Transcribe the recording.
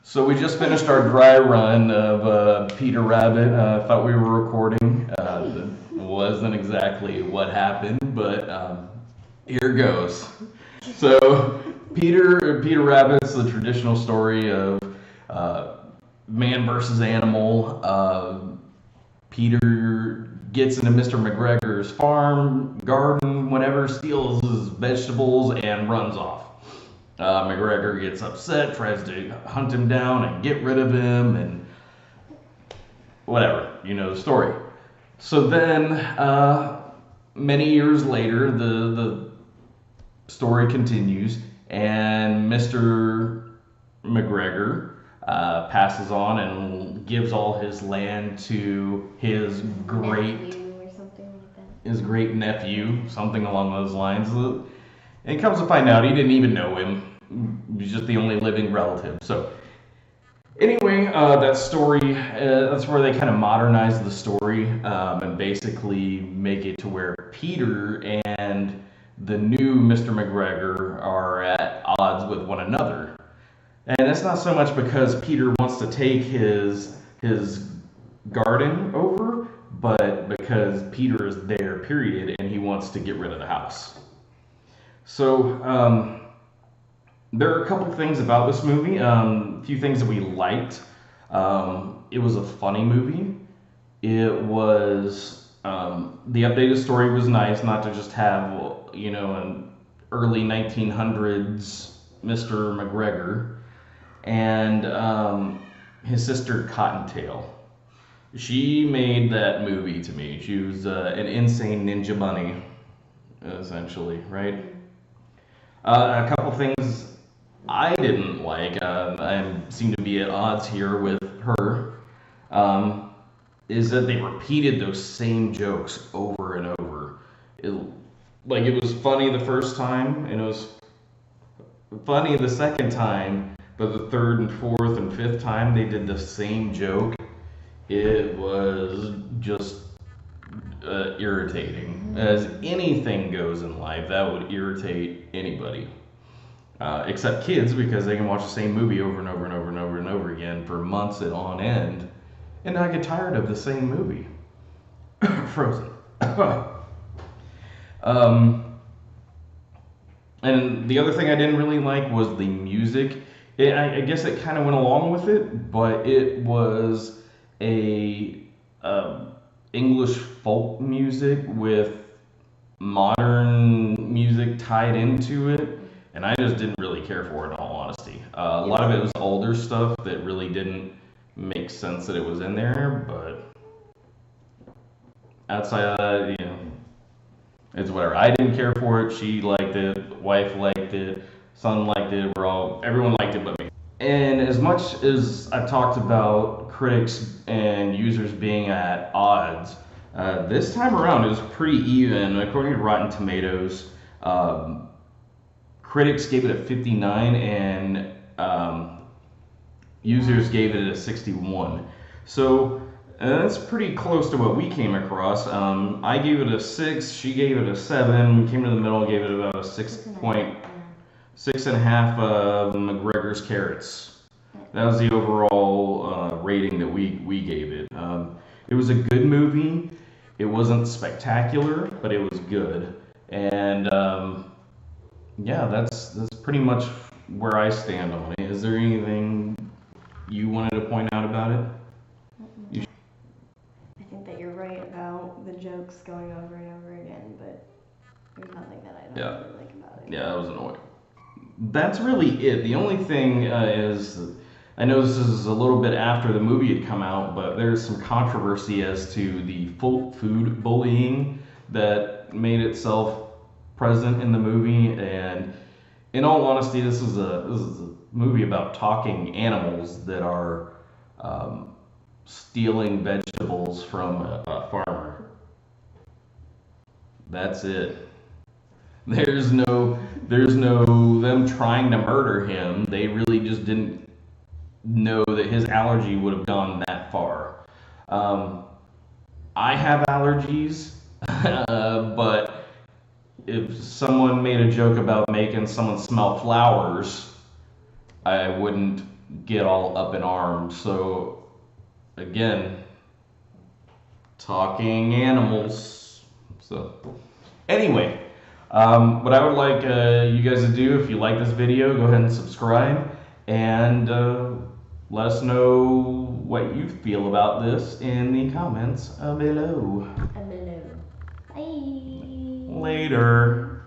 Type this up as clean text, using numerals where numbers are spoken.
So we just finished our dry run of Peter Rabbit. Thought we were recording. That wasn't exactly what happened, but here goes. So Peter Rabbit's the traditional story of man versus animal. Peter gets into Mr. McGregor's farm, garden, whatever, steals his vegetables, and runs off. McGregor gets upset, tries to hunt him down and get rid of him, and whatever, you know the story. So then, many years later, the story continues, and Mr. McGregor passes on and gives all his land to his great nephew, something along those lines. And comes to find out he didn't even know him. He's just the only living relative. So anyway, that story, that's where they kind of modernize the story and basically make it to where Peter and the new Mr. McGregor are at odds with one another. And it's not so much because Peter wants to take his garden over, but because Peter is there, period, and he wants to get rid of the house. So there are a couple things about this movie, a few things that we liked. It was a funny movie. It was, the updated story was nice, not to just have, you know, an early 1900s Mr. McGregor and his sister Cottontail. She made that movie to me. She was an insane ninja bunny, essentially, right? A couple things I didn't like, I seem to be at odds here with her, is that they repeated those same jokes over and over. It was funny the first time, and it was funny the second time, but the third and fourth and fifth time they did the same joke. It was just irritating. As anything goes in life, that would irritate anybody. Except kids, because they can watch the same movie over and over and over and over and over again for months on end, and not get tired of the same movie. Frozen. And the other thing I didn't really like was the music. I guess it kind of went along with it, but it was a English folk music with modern music tied into it, and I just didn't really care for it in all honesty. A lot of it was older stuff that really didn't make sense that it was in there, but outside of that, you know, it's whatever. I didn't care for it. She liked it. Wife liked it. Son liked it. Everyone liked it but me. And as much as I talked about critics and users being at odds, this time around it was pretty even. According to Rotten Tomatoes, critics gave it a 59 and users gave it a 61. So that's pretty close to what we came across. I gave it a 6, she gave it a 7, came to the middle, gave it about a 6.5 McGregor's carrots. That was the overall rating that we gave it. It was a good movie. It wasn't spectacular, but it was good. And yeah, that's pretty much where I stand on it. Is there anything you wanted to point out about it? I think that you're right about the jokes going over and over again, but there's nothing that I don't really like about it. Yeah, that was annoying. That's really it. The only thing is, I know this is a little bit after the movie had come out, but there's some controversy as to the food bullying that made itself present in the movie. And in all honesty, this is a movie about talking animals that are stealing vegetables from a farmer. That's it. There's no them trying to murder him. They really just didn't know that his allergy would have gone that far. I have allergies, but if someone made a joke about making someone smell flowers, I wouldn't get all up in arms. So again, talking animals. So anyway, what I would like you guys to do, if you like this video, go ahead and subscribe and let us know what you feel about this in the comments below. Bye. Later.